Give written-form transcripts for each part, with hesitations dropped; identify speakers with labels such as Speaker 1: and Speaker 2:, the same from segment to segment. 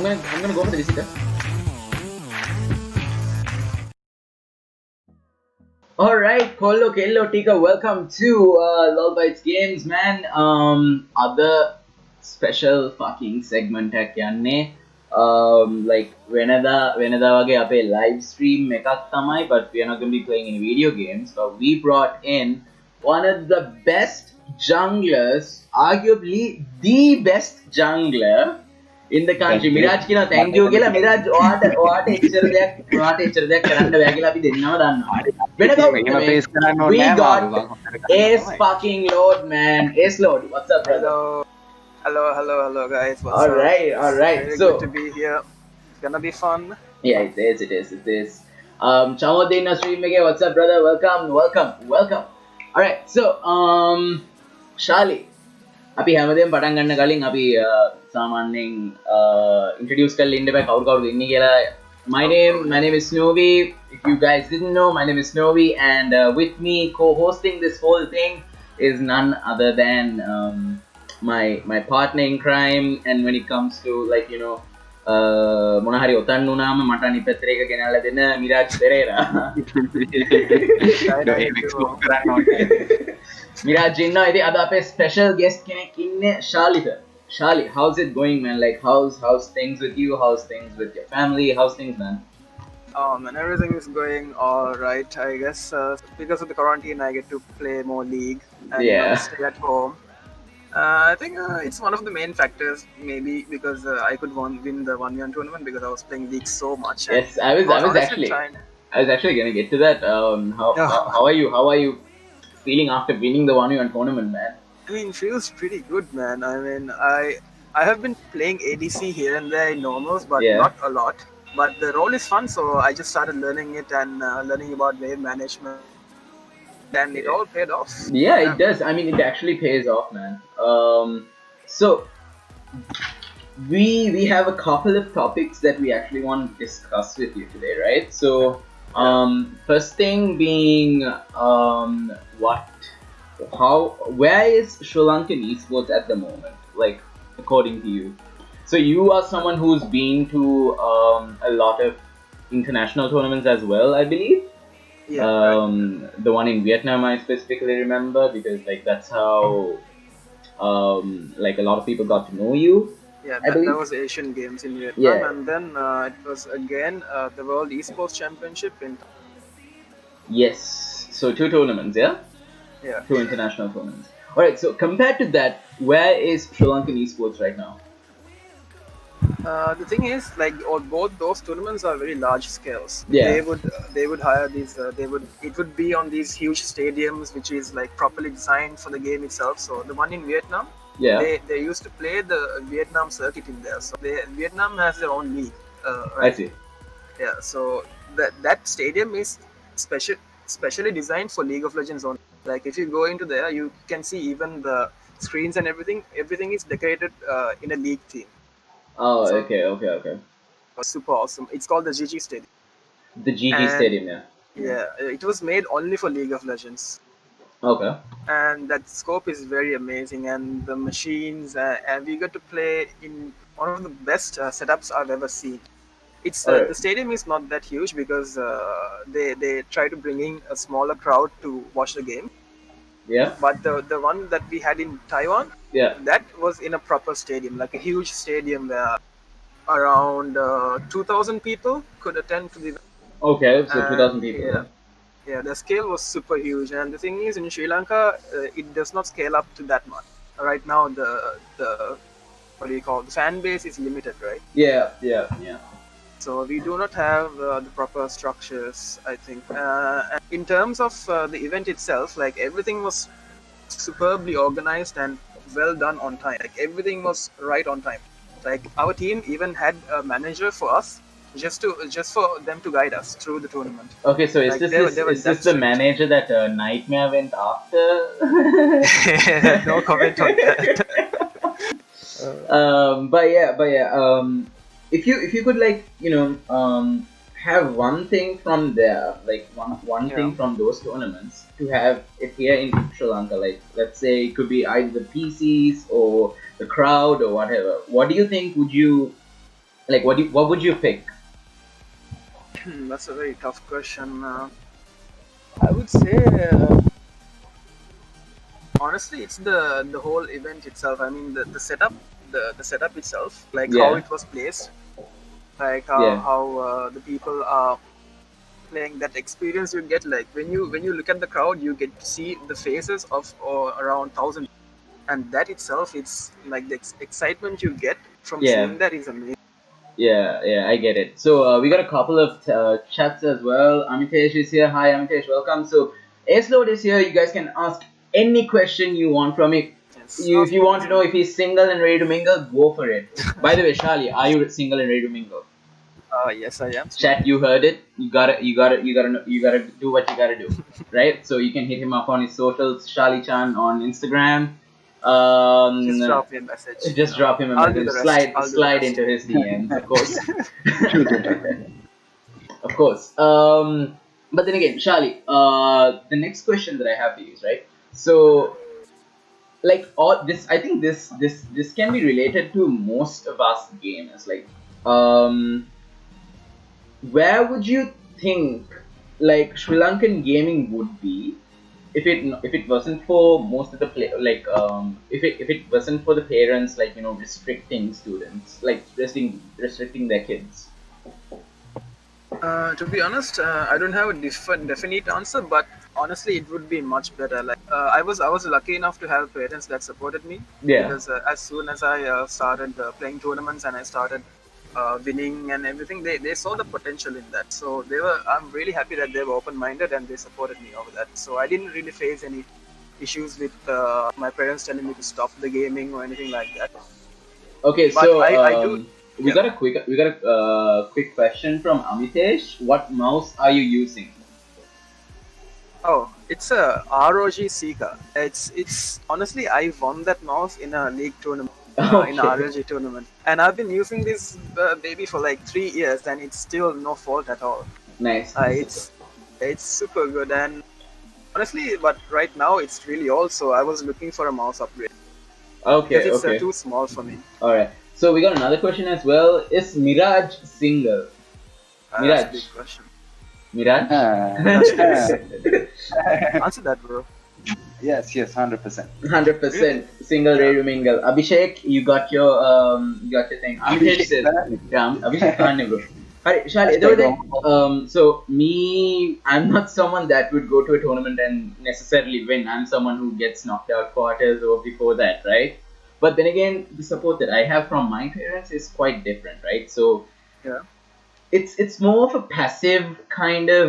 Speaker 1: gonna go for the visitor. Alright, Kollo, Kello, Tika, welcome to LoLBytes Games, man. Other special fucking segment ek yanne. Like Venada wage ape live stream ekak thamai, but we are not gonna be playing any video games. But we brought in one of the best junglers, arguably the best jungler in the country. Miraj kina thank you kiyala. Miraj oata echchara deyak karanna bæ kiyala api dennama dannawa. We got Ace fucking Lord, man. Ace Lord, what's up, brother?
Speaker 2: Hello, guys. What's
Speaker 1: all
Speaker 2: up?
Speaker 1: right.
Speaker 2: Very good to be here. It's gonna be fun.
Speaker 1: Yeah, it is. Chaudhary stream again. What's up, brother? Welcome. All right, so Shali, අපි හැමදේම පටන් ගන්න කලින් අපි සාමාන්‍යයෙන් introduce කරලා ඉන්න බෑ කවුරු ඉන්නේ කියලා. My name is SnowV. If you guys didn't know, my name is SnowV, and with me co-hosting this whole thing is none other than my partner in crime. And when it comes to, like, you know, මොන හරි ඔතන් උනාම මට අනිපැත්තට එක ගෙනල්ලා දෙන මිරාජ් පෙරේරා. මිරාජ් ඉන්නවා. ඉතින් අද අපේ special guest කෙනෙක් ඉන්නේ ශාලිත. Shali, how's it going, man? Like, how's things with you? How's things with your family? How's things, man?
Speaker 2: Oh man, everything is going all right, I guess. Because of the quarantine, I get to play more League and stay at home. I think it's one of the main factors, maybe because I could win the 1v1 tournament because I was playing League so much.
Speaker 1: Yes, I was actually gonna get to that. How are you feeling after winning the 1v1 tournament, man?
Speaker 2: I mean, it feels pretty good, man. I mean, I have been playing ADC here and there in normals, but not a lot. But the role is fun, so I just started learning it and learning about wave management. And it all paid off.
Speaker 1: Yeah, it does. I mean, it actually pays off, man. So we have a couple of topics that we actually want to discuss with you today, right? So first thing being where is Sri Lankan esports at the moment, like, according to you? So you are someone who's been to a lot of international tournaments as well, I believe. The one in Vietnam I specifically remember because, like, that's how like a lot of people got to know you.
Speaker 2: Yeah, that was Asian Games in Vietnam, and then it was again the World Esports Championship in.
Speaker 1: Yes, so 2 tournaments, yeah. 2 international tournaments. Alright, so compared to that, where is Sri Lankan esports right now?
Speaker 2: The thing is, like, both those tournaments are very large scales.
Speaker 1: Yeah.
Speaker 2: They would hire these. It would be on these huge stadiums, which is like properly designed for the game itself. So the one in Vietnam, they used to play the Vietnam circuit in there. So Vietnam has their own league. Right?
Speaker 1: I see.
Speaker 2: Yeah. So that stadium is specially designed for League of Legends only. Like, if you go into there, you can see even the screens and everything. Everything is decorated in a league theme.
Speaker 1: Oh, so, okay.
Speaker 2: Super awesome. It's called the GG Stadium.
Speaker 1: The GG Stadium, yeah.
Speaker 2: Yeah, it was made only for League of Legends.
Speaker 1: Okay.
Speaker 2: And that scope is very amazing, and the machines, and we got to play in one of the best setups I've ever seen. It's the stadium is not that huge because they try to bring in a smaller crowd to watch the game.
Speaker 1: Yeah.
Speaker 2: But the one that we had in Taiwan, that was in a proper stadium, like a huge stadium where around 2,000 people could attend to the event.
Speaker 1: Okay, so 2,000 people.
Speaker 2: Yeah, the scale was super huge, and the thing is, in Sri Lanka, it does not scale up to that much. Right now, the what do you call, the fan base is limited, right?
Speaker 1: Yeah.
Speaker 2: So we do not have the proper structures, I think. And in terms of the event itself, like, everything was superbly organized and well done on time. Like, everything was right on time. Like, our team even had a manager for us, just for them to guide us through the tournament.
Speaker 1: Okay, so is this the manager that Nightmare went after?
Speaker 2: No comment on that.
Speaker 1: But yeah. If you could, like, you know, have one thing from there, like one thing from those tournaments to have it here in Sri Lanka, like, let's say it could be either the PCs or the crowd or whatever. What do you think would you Like, what would you pick?
Speaker 2: That's a very tough question. I would say, honestly, it's the whole event itself. I mean, the setup, the setup itself, like how
Speaker 1: Yeah,
Speaker 2: it was placed, like
Speaker 1: yeah,
Speaker 2: how the people are playing. That experience you get, like when you look at the crowd, you get to see the faces of around 1,000, and that itself, it's like the excitement you get from
Speaker 1: yeah.
Speaker 2: seeing that is amazing.
Speaker 1: Yeah, yeah, I get it. So we got a couple of chats as well. Amitesh is here. Hi, Amitesh, welcome. So Acelord is here. You guys can ask any question you want from him.
Speaker 2: Yes,
Speaker 1: If
Speaker 2: ask
Speaker 1: you want to know
Speaker 2: anything.
Speaker 1: if he's single and ready to mingle, go for it. By the way, Shali, are you single and ready to mingle?
Speaker 2: Yes, I am single.
Speaker 1: Chat, you heard it. You gotta do what you gotta do, right? So you can hit him up on his socials. Shali Chan on Instagram.
Speaker 2: Just
Speaker 1: Um,
Speaker 2: drop me a message.
Speaker 1: just drop him a
Speaker 2: I'll do
Speaker 1: message.
Speaker 2: the rest. I'll do the
Speaker 1: Slide
Speaker 2: rest.
Speaker 1: into his DMs, of course.
Speaker 3: Shoot it.
Speaker 1: Of course. But then again, Shali, the next question that I have for you is right. So, like all this, I think this can be related to most of us gamers. Like, where would you think like Sri Lankan gaming would be if it wasn't for most of the if it wasn't for the parents like restricting students like restricting their kids.
Speaker 2: To be honest, I don't have a definite answer, but honestly, it would be much better. Like I was lucky enough to have parents that supported me
Speaker 1: Yeah.
Speaker 2: because as soon as I started playing tournaments and I started winning and everything, they saw the potential in that. So they were. I'm really happy that they were open-minded and they supported me over that. So I didn't really face any issues with my parents telling me to stop the gaming or anything like that.
Speaker 1: Okay,
Speaker 2: But
Speaker 1: so
Speaker 2: I do.
Speaker 1: we
Speaker 2: Yeah.
Speaker 1: got a quick question from Amitesh. What mouse are you using?
Speaker 2: Oh, it's a ROG Seeker. It's honestly I won that mouse in a league tournament, in a
Speaker 1: Okay.
Speaker 2: ROG tournament, and I've been using this baby for like 3 years, and it's still no fault at all.
Speaker 1: Nice.
Speaker 2: It's super good, and honestly, but right now it's really old, so I was looking for a mouse upgrade because
Speaker 1: Okay,
Speaker 2: it's
Speaker 1: okay.
Speaker 2: too small for me.
Speaker 1: All right. So we got another question as well. Is Miraj single?
Speaker 2: That's a
Speaker 1: Miraj.
Speaker 2: big question.
Speaker 1: Miraj?
Speaker 2: Answer that, bro.
Speaker 3: Yes, 100%.
Speaker 1: 100% single, ready to mingle. Abhishek, you got your thing. Amitesh says, yeah, Abhishek Khan, bro. Alright, Shali, so me, I'm not someone that would go to a tournament and necessarily win. I'm someone who gets knocked out quarters or before that, right? But then again, the support that I have from my parents is quite different, right? So
Speaker 2: Yeah.
Speaker 1: it's more of a passive kind of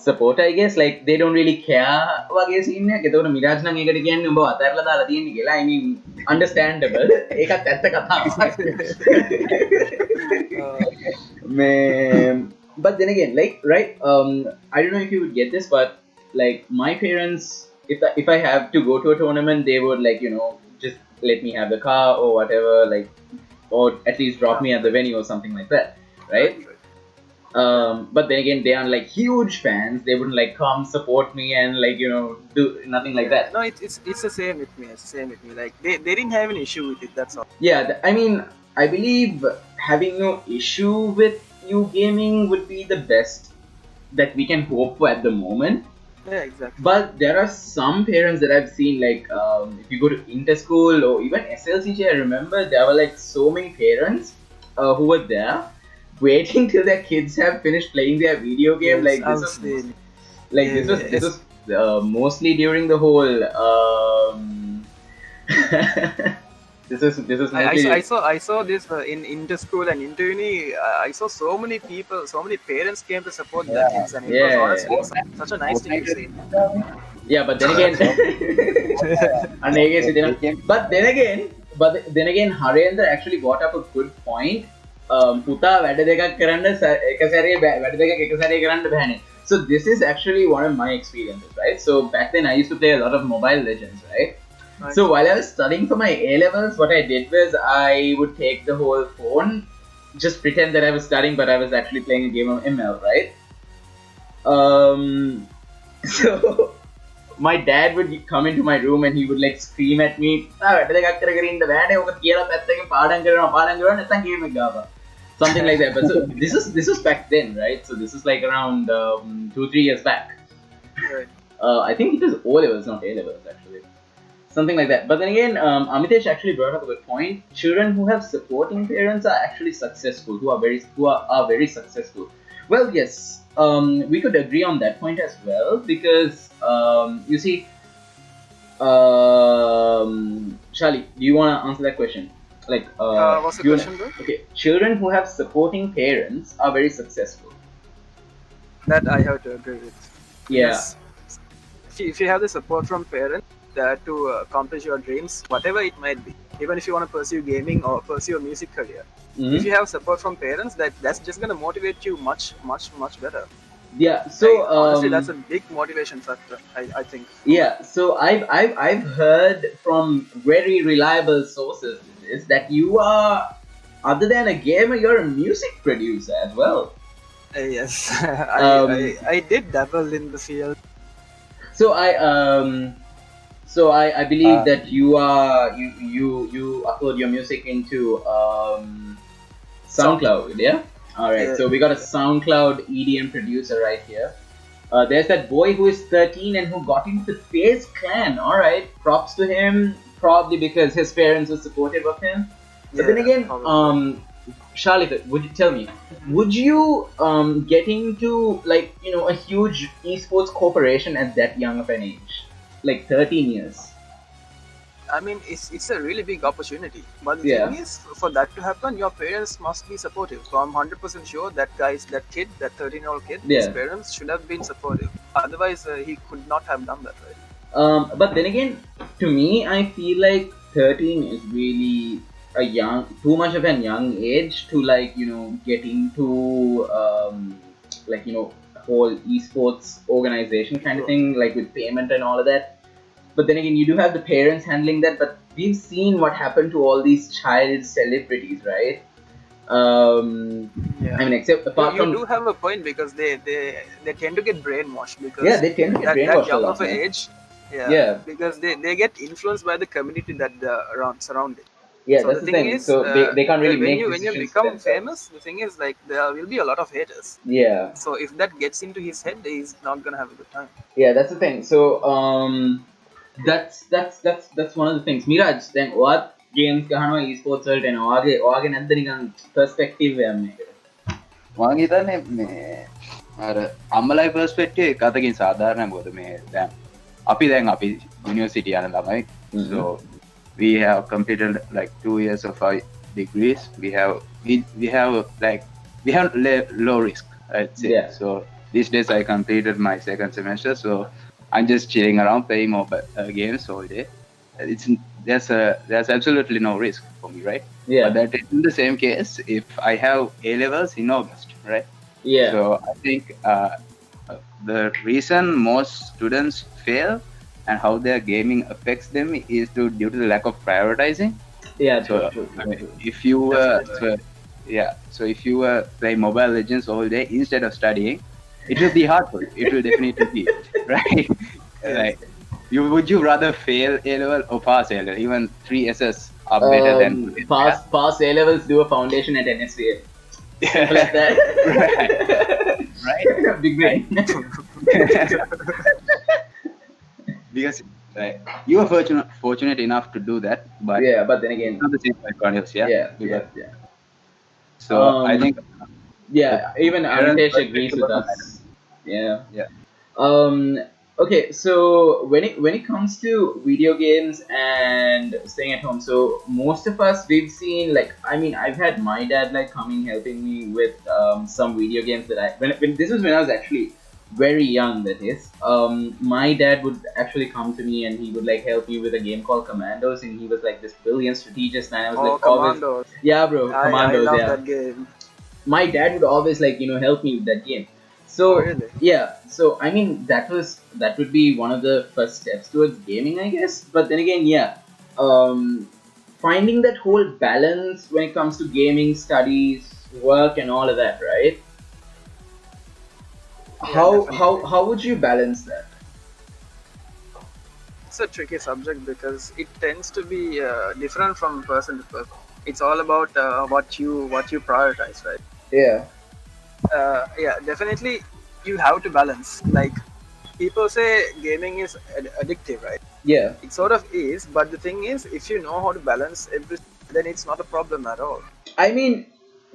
Speaker 1: support, I guess. Like they don't really care වගේ scene එකක්. ඒතකොට මිරාජ් නම් ඒකට කියන්නේ උඹ අතහැරලා දාලා තියෙන්නේ කියලා. I mean understandable. ඒකත් ඇත්ත කතාවක්. Man, but then again, like right, I don't know if you would get this, but like my parents, if I have to go to a tournament, they would like just let me have the car or whatever, like, or at least drop me at the venue or something like that, right? But then again, they are like huge fans. They wouldn't like come support me and like do nothing like that.
Speaker 2: No, it's the same with me. It's the same with me. Like they didn't have an issue with it. That's all.
Speaker 1: Yeah, I mean, I believe having no issue with you gaming would be the best that we can hope for at the moment.
Speaker 2: Yeah, exactly.
Speaker 1: But there are some parents that I've seen, like if you go to interschool or even SLCJ, I remember there were like so many parents who were there waiting till their kids have finished playing their video game.
Speaker 2: Yes,
Speaker 1: This was mostly during the whole this is mostly
Speaker 2: I saw this in interschool and interuni. I saw so many people, so many parents came to support their kids, and it was honestly such a nice thing to see.
Speaker 1: Yeah, but then again, but then again, Harendra actually brought up a good point. පුතා වැඩ දෙකක් කරන්න එක සැරේ වැඩ දෙකක් එක සැරේ කරන්න බෑනේ. So this is actually one of my experiences, right? So back then I used to play a lot of Mobile Legends, right?
Speaker 2: Nice.
Speaker 1: So while I was studying for my A-levels, what I did was I would take the whole phone, just pretend that I was studying, but I was actually playing a game of ML, right? So my dad would come into my room and he would like scream at me, something like that. But so this was back then, right? So this is like around 2-3 years back.
Speaker 2: Right.
Speaker 1: I think it was O levels, not A levels, actually. Something like that. But then again, Amitesh actually brought up a good point. Children who have supporting parents are actually successful, who are very successful. Well, yes, we could agree on that point as well, because you see, Shali, do you want to answer that question? Like,
Speaker 2: What's the question, bro?
Speaker 1: okay, children who have supporting parents are very successful.
Speaker 2: That I have to agree with.
Speaker 1: Yeah.
Speaker 2: Yes. If you have the support from parents to accomplish your dreams, whatever it might be, even if you want to pursue gaming or pursue a music career, if you have support from parents, that's just gonna motivate you much better.
Speaker 1: Yeah. So
Speaker 2: honestly, that's a big motivation factor. I think.
Speaker 1: Yeah. So I've heard from very reliable sources is that you are, other than a gamer, you're a music producer as well.
Speaker 2: Yes, I did dabble in the field.
Speaker 1: So I believe that you upload your music into SoundCloud, yeah? Alright,
Speaker 2: Yeah.
Speaker 1: so we got a SoundCloud EDM producer right here. There's that boy who is 13 and who got into the FaZe clan. Alright, props to him, probably because his parents were supportive of him. But then again, Charlotte, would you tell me, would you get into like, you know, a huge esports corporation at that young of an age? Like 13 years?
Speaker 2: I mean, it's a really big opportunity. But the
Speaker 1: Yeah.
Speaker 2: thing is, for that to happen, your parents must be supportive. So I'm 100% sure that 13-year-old kid, his
Speaker 1: Yeah.
Speaker 2: parents should have been supportive. Otherwise, he could not have done that, right?
Speaker 1: But then again, to me, I feel like 13 is really too much of a young age to like, you know, get into like, you know, whole esports organization kind of thing, like with payment and all of that. But then again, you do have the parents handling that, but we've seen what happened to all these child celebrities, right?
Speaker 2: Yeah.
Speaker 1: I mean, except apart
Speaker 2: You
Speaker 1: from...
Speaker 2: do have a point, because they tend to get brainwashed, because
Speaker 1: Yeah, they tend to get
Speaker 2: that
Speaker 1: brainwashed
Speaker 2: young
Speaker 1: a lot,
Speaker 2: of an
Speaker 1: man.
Speaker 2: age. Yeah,
Speaker 1: Yeah.
Speaker 2: because they get influenced by the community that surround it.
Speaker 1: Yeah,
Speaker 2: So
Speaker 1: that's
Speaker 2: the
Speaker 1: the
Speaker 2: thing
Speaker 1: thing.
Speaker 2: is,
Speaker 1: So they can't really
Speaker 2: when
Speaker 1: make
Speaker 2: you
Speaker 1: decisions for
Speaker 2: become
Speaker 1: themselves.
Speaker 2: famous, the thing is, like, there will be a lot of haters.
Speaker 1: Yeah.
Speaker 2: So if that gets into his head, he's not gonna have a good time.
Speaker 1: Yeah, that's the thing. So that's one of the things. Miraj, then what games ගහනවා esports වලට එනවා. ඔයාගේ නැද්ද නිකන් perspective එකක් මේකට?
Speaker 3: මම හිතන්නේ මේ අර අම්මලයි perspective එක අතකින් සාධාරණයි. මොකද මේ දැන් අපි university යන ළමයි. So we have completed like 2 years of our degrees. We have low risk, I'd say.
Speaker 1: Yeah.
Speaker 3: So these days I completed my second semester, so I'm just chilling around playing mobile games all day. There's absolutely no risk for me, right?
Speaker 1: Yeah.
Speaker 3: But that in the same case, if I have A levels in August, right?
Speaker 1: Yeah.
Speaker 3: So I think the reason most students fail and how their gaming affects them is due to the lack of prioritizing.
Speaker 1: Yeah,
Speaker 3: So
Speaker 1: true.
Speaker 3: if you so if you play Mobile Legends all day instead of studying, it will be hard for you. It will definitely be, right? Like, would you rather fail A level or pass A level? Even 3 SS are better than
Speaker 1: pass A levels, do a foundation at NSVA. Simple as that.
Speaker 3: Right?
Speaker 1: Big brain.
Speaker 3: Because you are fortunate enough to do that, but
Speaker 1: yeah, but then again,
Speaker 3: not the same for everyone else. Yeah.
Speaker 1: Yeah.
Speaker 3: So I think
Speaker 1: even Amitesh agrees with us. Yeah. Okay, so when it comes to video games and staying at home, so most of us, we've seen, like, I mean, I've had my dad like coming helping me with some video games that when this was when I was actually very young, that is. My dad would actually come to me and he would like help me with a game called Commandos, and he was like this brilliant strategist, and I was like
Speaker 2: Commandos.
Speaker 1: Yeah, bro, Commandos.
Speaker 2: I love that game.
Speaker 1: My dad would always like, you know, help me with that game. So
Speaker 2: really?
Speaker 1: Yeah, so I mean that would be one of the first steps towards gaming, I guess. But then again, finding that whole balance when it comes to gaming, studies, work, and all of that, right?
Speaker 2: Yeah,
Speaker 1: How would you balance that?
Speaker 2: it's a tricky subject because it tends to be different from person to person. It's all about what you prioritize, right?
Speaker 1: Yeah.
Speaker 2: Yeah, definitely you have to balance. Like people say gaming is addictive, right?
Speaker 1: Yeah.
Speaker 2: It sort of is, but the thing is, if you know how to balance everything, then it's not a problem at all.
Speaker 1: I mean,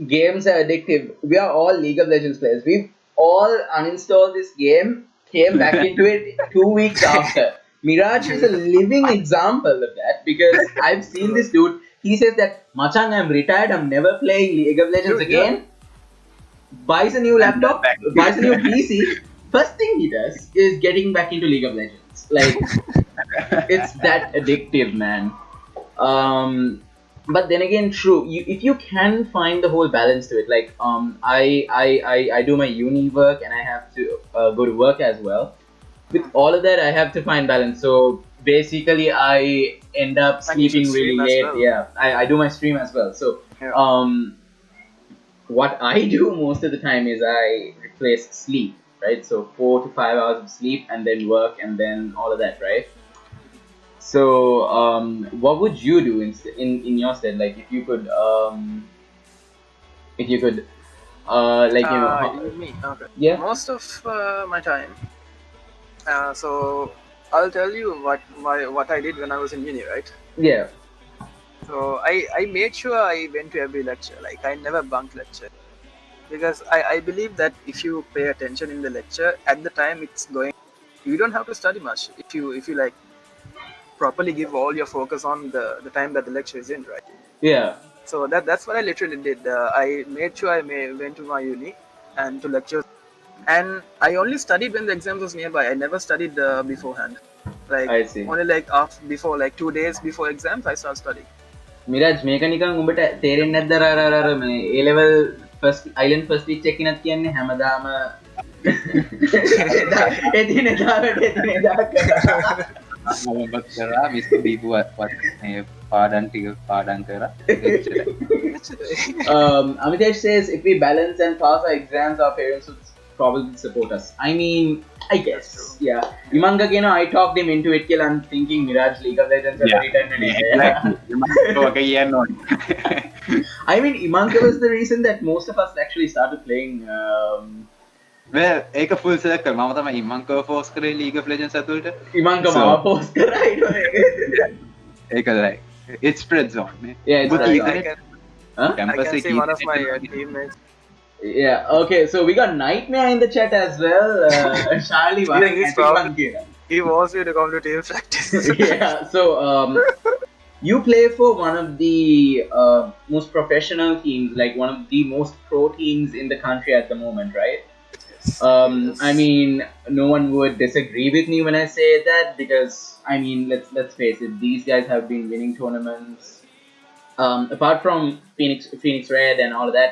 Speaker 1: games are addictive. We are all League of Legends players. We've all uninstalled this game, came back into it 2 weeks after. Miraj is a living example of that because I've seen this dude. He says that, Machang, I'm retired, I'm never playing League of Legends
Speaker 2: Dude, yeah.
Speaker 1: again. Buys a new laptop, buys a new PC. First thing he does is getting back into League of Legends. Like, it's that addictive, man. But then again, true. If you can find the whole balance to it, like I do my uni work and I have to go to work as well. With all of that, I have to find balance. So basically, I end up
Speaker 2: And you should
Speaker 1: sleeping really
Speaker 2: stream as
Speaker 1: late.
Speaker 2: well.
Speaker 1: Yeah, I do my stream as well. So
Speaker 2: Yeah.
Speaker 1: what I do most of the time is I replace sleep, right? So 4 to 5 hours of sleep and then work and then all of that, right? So, what would you do in your stead? Like, if you could, like
Speaker 2: You mean okay?
Speaker 1: yeah,
Speaker 2: Most of my time. So I'll tell you what I did when I was in uni, right?
Speaker 1: yeah,
Speaker 2: So I made sure I went to every lecture. Like I never bunked lecture because I believe that if you pay attention in the lecture at the time it's going, you don't have to study much if you like properly give all your focus on the time that the lecture is in, right?
Speaker 1: yeah.
Speaker 2: So that's what I literally did. I made sure went to my uni and to lectures, and I only studied when the exams was nearby. I never studied beforehand. Like
Speaker 1: I see.
Speaker 2: only like after before like 2 days before exams, I started studying.
Speaker 1: Miraj, මේක නිකන් උඹට තේරෙන්නේ නැද්ද අර මේ A level first island first week check එකක් කියන්නේ හැමදාම එදිනෙදා කරා
Speaker 3: මොකක්ද කරා මිස්ටර් දීපු පාඩම් ටික පාඩම් කරා
Speaker 1: Amitesh says if we balance and pass our exams, our parents would probably support us. I mean, I guess. Yeah. Imanga, I talked him into it. I'm thinking Miraj League of Legends has returned today. I mean, Imanga was the reason that most of us actually started playing.
Speaker 3: Well, ඒක full select කරා. මම තමයි ඉමංකව force කරේ League of Legends ඇතුළට.
Speaker 1: Imanga මාව post කරා
Speaker 3: ඒක like it spreads on.
Speaker 1: Yeah, it's
Speaker 2: I
Speaker 1: like,
Speaker 2: can,
Speaker 1: huh?
Speaker 2: I can see one of my teammates.
Speaker 1: Yeah, okay, so we got Nightmare in the chat as well. Charlie,
Speaker 2: He wants you to come to team practice.
Speaker 1: Yeah, so you play for one of the most professional teams, like one of the most pro teams in the country at the moment, right?
Speaker 2: Yes.
Speaker 1: I mean, no one would disagree with me when I say that because I mean, let's face it, these guys have been winning tournaments. Apart from Phoenix Red and all of that,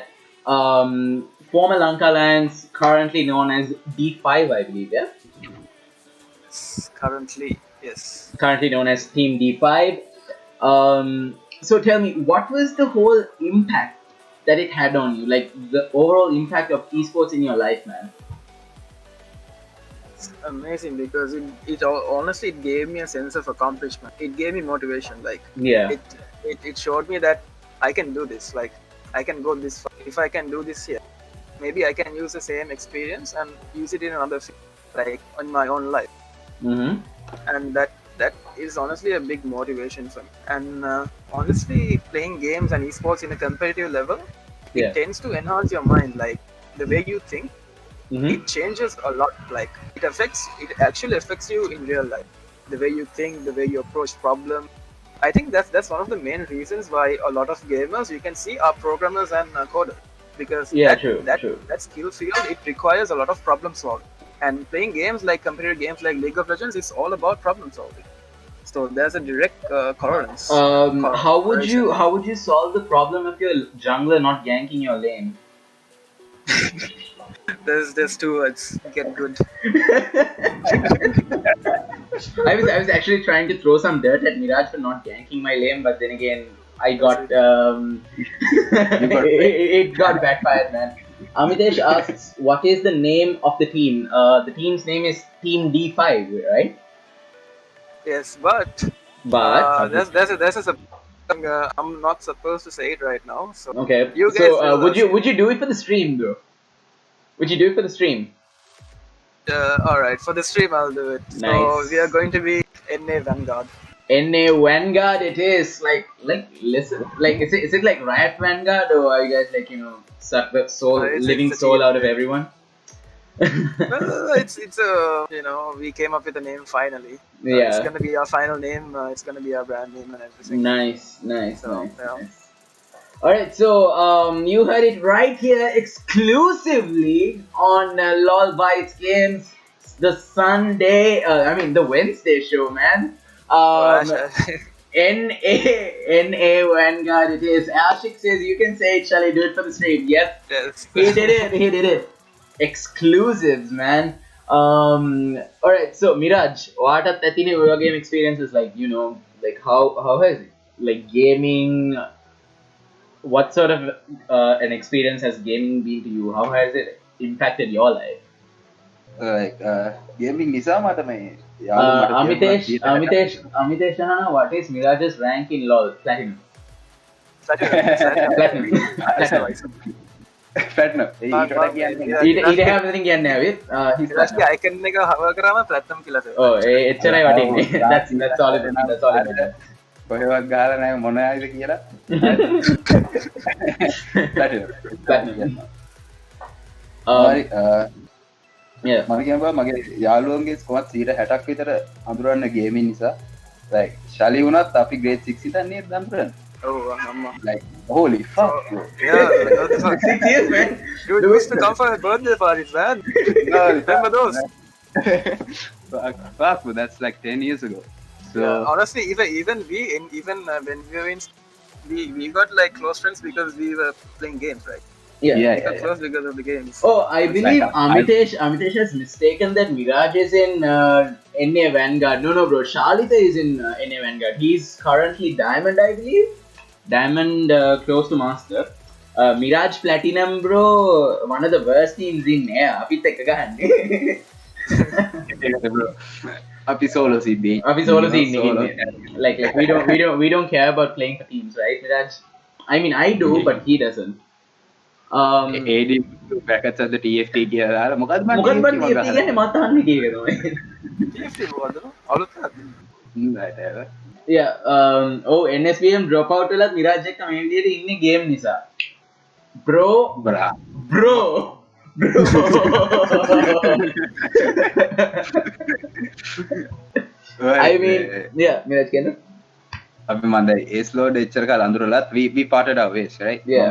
Speaker 1: former Lanka Lions, currently known as D5, I believe, yeah.
Speaker 2: Currently, yes.
Speaker 1: Currently known as Team D5. So tell me, what was the whole impact that it had on you? Like the overall impact of esports in your life, man?
Speaker 2: It's amazing because it honestly it gave me a sense of accomplishment. It gave me motivation. Like
Speaker 1: Yeah.
Speaker 2: it showed me that I can do this. Like I can go this far. If I can do this here, maybe I can use the same experience and use it in another field, like in my own life.
Speaker 1: Mm-hmm.
Speaker 2: And that is honestly a big motivation for me. And honestly, playing games and esports in a competitive level,
Speaker 1: Yeah.
Speaker 2: it tends to enhance your mind. Like the way you think,
Speaker 1: Mm-hmm.
Speaker 2: it changes a lot. Like it actually affects you in real life. The way you think, the way you approach problems. I think that's one of the main reasons why a lot of gamers you can see are programmers and coders, because
Speaker 1: True.
Speaker 2: that skill field it requires a lot of problem solving. And playing games like competitive games like League of Legends is all about problem solving. So there's a direct correlation.
Speaker 1: How would you solve the problem of your jungler not ganking your lane?
Speaker 2: There's two words. Get good.
Speaker 1: I was actually trying to throw some dirt at Miraj for not ganking my lane, but then again, I got it got backfired, man. Amitesh asks, what is the name of the team? The team's name is Team D5, right?
Speaker 2: Yes, but
Speaker 1: But
Speaker 2: there's a I'm not supposed to say it right now, so
Speaker 1: okay,
Speaker 2: you guys
Speaker 1: so
Speaker 2: will
Speaker 1: would you do it for the stream, bro? Would you do it for the stream?
Speaker 2: all right, for the stream I'll do it. So we are
Speaker 1: Nice.
Speaker 2: going to be NA Vanguard.
Speaker 1: NA Vanguard it is like listen like is it like Riot Vanguard or are you guys like suck the soul
Speaker 2: It's
Speaker 1: living
Speaker 2: a
Speaker 1: soul
Speaker 2: team
Speaker 1: out of
Speaker 2: name.
Speaker 1: everyone?
Speaker 2: Well, it's a we came up with a name finally. It's
Speaker 1: Yeah.
Speaker 2: gonna be our final name. It's gonna be our brand name and everything.
Speaker 1: Nice, nice,
Speaker 2: So
Speaker 1: nice,
Speaker 2: yeah.
Speaker 1: nice. Alright, so you heard it right here exclusively on LoLBytes Games, the Sunday, the Wednesday show, man.
Speaker 2: Oh,
Speaker 1: NA Vanguard it is. Ashik says you can say it, shall I do it for the stream? Yes,
Speaker 2: yes.
Speaker 1: he did it, he did it. Exclusives, man. Alright, so Miraj, what are your game experiences like, like how has it? Like gaming, what sort of an experience has gaming been to you? How has it impacted your life?
Speaker 3: like gaming නිසා මට මේ යාළුවෝ මට කියනවා 160
Speaker 1: Amitesh, what is Miraj's rank in LoL? Platinum. Platinum.
Speaker 3: පැට්න ඊට වඩා කියන්නේ
Speaker 1: ඊට හැමතින් කියන්නේ ඇවිත් he's platinum.
Speaker 2: icon එක හව කරාම platinum කියලා
Speaker 1: Oh, එච්චරයි වටින්නේ. That's all it is. That's all it is.
Speaker 3: කොහෙවත් ගහලා නැහැ මොන ආයිද කියලා
Speaker 1: Platinum.
Speaker 3: හරි
Speaker 1: Yeah.
Speaker 3: මම කියනවා මගේ යාළුවන්ගේ ස්කෝර් 60ක් විතර අඳුරන්න ගේමින් නිසා like ශලි වුණත් අපි grade 6 ඉඳන් නේද අඳුරන්නේ
Speaker 2: Oh, amma.
Speaker 3: like holy fuck bro.
Speaker 2: Yeah, that's
Speaker 1: 6 years, man.
Speaker 2: you used to come for my birthday parties, man. Remember those?
Speaker 3: fuck bro, that's like 10 years ago. So
Speaker 2: Yeah, honestly, even when we were in, we got like close friends because we were playing games, right?
Speaker 1: Yeah.
Speaker 3: yeah,
Speaker 2: We got
Speaker 3: yeah.
Speaker 2: close because of the games.
Speaker 1: Oh, I believe
Speaker 3: like
Speaker 1: Amitesh has mistaken that Miraj is in NA Vanguard. No, bro. Shalita is in NA Vanguard. He's currently Diamond, I believe. Diamond, close to Master. Miraj Platinum, bro. One of the worst teams in there. Apit ekka gahanne.
Speaker 3: bro. අපි solo scene
Speaker 1: අපි solo scene එකේ like we don't care about playing for teams, right, Miraj? I mean, I do, but he doesn't.
Speaker 3: AD brackets at the TFT කියලා දාලා මොකද්ද මම
Speaker 1: මොකක්ද බන් TFT කියන්නේ මත අහන්නේ කීක තමයි.
Speaker 2: TFT මොකද්ද? අලුත්
Speaker 3: whatever.
Speaker 1: Yeah, NSBM drop out වෙලත් මිරාජ් එක්ක මේ විදිහට ඉන්නේ ගේම් නිසා. Bro. I mean, yeah, Miraj kenna.
Speaker 3: අපි මන්ද Acelord එච්චර කාල අඳුරලත් we parted our ways, right?
Speaker 2: Yeah.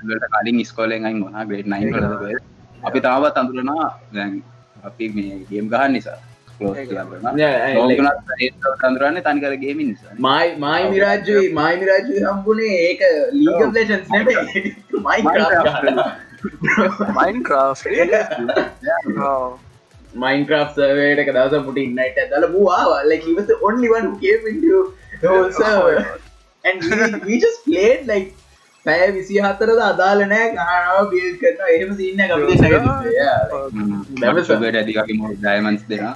Speaker 3: වලට කලින් ඉස්කෝලෙන් අයින් වුණා grade 9 වලද අපි තාමත් අඳුරනවා දැන් අපි මේ ගේම් ගහන්න නිසා close කියලා කරනවා. Acelord අඳුරන්නේ තනිකර ගේමින් නිසා.
Speaker 1: My Miraj හම්බුනේ ඒක League of Legends නෙමෙයි.
Speaker 2: Minecraft. Wow.
Speaker 1: Minecraft server එක දවසක් පුටි ignite එකක් දාලා මූ ආවා. Like he was the only one who came into the whole server. And we just played like පැය 24ද අදාළ නැහැ ගහනවා build කරනවා එහෙම scene එකක් අපි දෙන්නගෙන yeah.
Speaker 3: That was good at the more diamonds දෙනවා.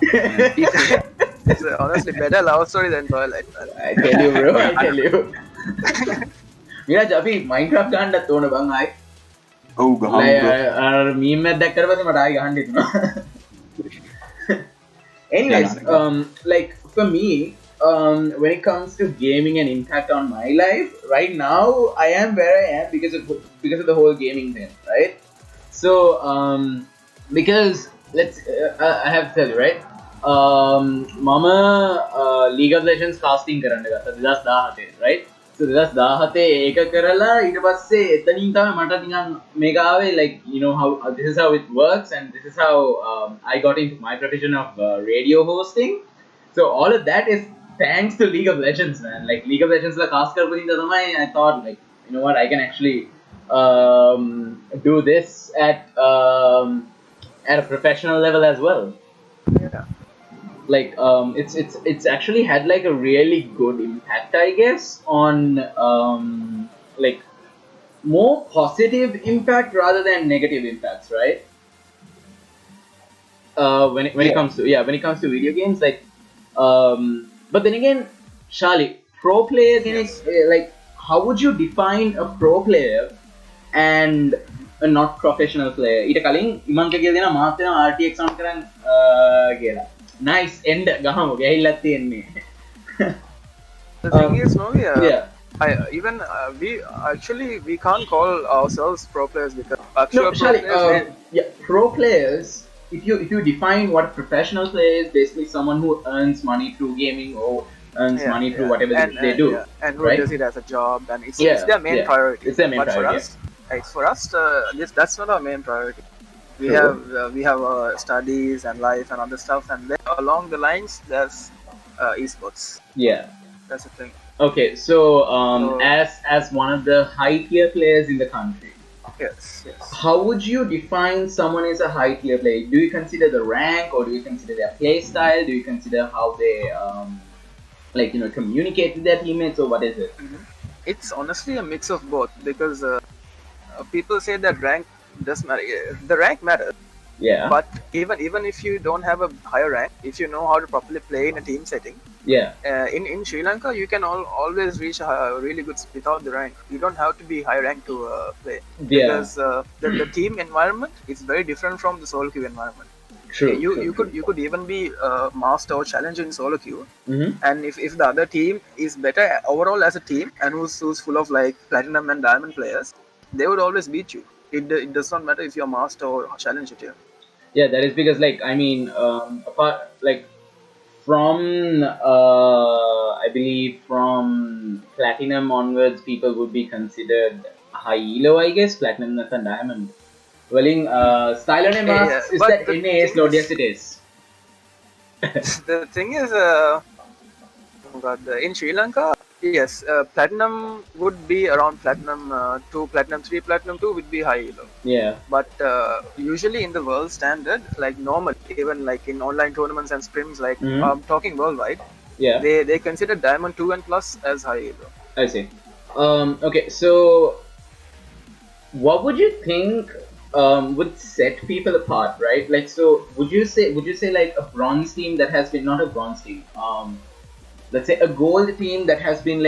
Speaker 2: It's honestly better love story than Twilight.
Speaker 1: I tell you, bro. I tell you. Miraj අපි Minecraft ගහන්නත් ඕන බං ආයි.
Speaker 3: ඔව් ගහමු.
Speaker 1: අර meme එකක් දැක්කට පස්සේ මට ආයි ගහන්න හිතුණා. Anyways, like for me, when it comes to gaming and impact on my life, right now I am where I am because of the whole gaming thing, right? So because I have to tell you, right? Mama League of Legends casting කරන්න ගත්තා 2017, right? So 2017 ඒක කරලා ඊට පස්සේ එතනින් තමයි මට නිකන් මේක ආවේ like how this is how it works and this is how I got into my profession of radio hosting. So all of that is thanks to League of Legends, man. Like League of Legends la cast karpu hinda thamai I thought like what I can actually do this at a professional level as well.
Speaker 2: Yeah.
Speaker 1: Like it's actually had like a really good impact, I guess, on like more positive impact rather than negative impacts, right? When it comes to video games, like But then again, Charlie, pro player like how would you define a pro player and a not professional player? ඊට කලින් ඉමන් කියලා දෙන මාත් වෙන RTX on කරන් කියලා. Nice end ගහමු ගෑහිල්ලක් තියෙන්නේ.
Speaker 2: The thing is, no,
Speaker 1: Yeah.
Speaker 2: we can't call ourselves pro players because actual
Speaker 1: No,
Speaker 2: pro
Speaker 1: Charlie,
Speaker 2: players,
Speaker 1: pro players. If you define what a professional player is, basically someone who earns money through gaming or earns money through whatever they do,
Speaker 2: and who
Speaker 1: right?
Speaker 2: does it as a job, and it's their main priority.
Speaker 1: It's their main
Speaker 2: but
Speaker 1: priority.
Speaker 2: for us, that's not our main priority. We
Speaker 1: True.
Speaker 2: have studies and life and other stuff, and then along the lines there's esports.
Speaker 1: Yeah.
Speaker 2: That's the thing.
Speaker 1: Okay, so as one of the high tier players in the country,
Speaker 2: Yes.
Speaker 1: how would you define someone as a high tier player? Do you consider the rank, or do you consider their play style? Do you consider how they communicate with their teammates, or what is it?
Speaker 2: It's honestly a mix of both because people say that rank does matter. The rank matters.
Speaker 1: Yeah.
Speaker 2: But even if you don't have a higher rank, if you know how to properly play in a team setting, in Sri Lanka you can always reach a really good without the rank. You don't have to be high rank to play because the team environment is very different from the solo queue environment.
Speaker 1: True.
Speaker 2: You could even be master or challenger in solo queue, and if the other team is better overall as a team and who's full of like platinum and diamond players, they would always beat you. It does not matter if you're master or challenger tier.
Speaker 1: Yeah, that is because apart from I believe from platinum onwards, people would be considered high elo, I guess. Platinum and diamond. Well, in style and masks is that in Acelord? Yes, it is.
Speaker 2: The thing is, in Sri Lanka, yes, platinum would be around platinum 2, platinum 3, platinum 2 would be high elo.
Speaker 1: Yeah.
Speaker 2: But usually in the world standard, like normal, even like in online tournaments and scrims, like I'm talking worldwide, they consider diamond 2 and plus as high elo.
Speaker 1: I see. Okay, so what would you think would set people apart, right? Like, so would you say like a bronze team that has been, not a bronze team, let's say a gold team that has been like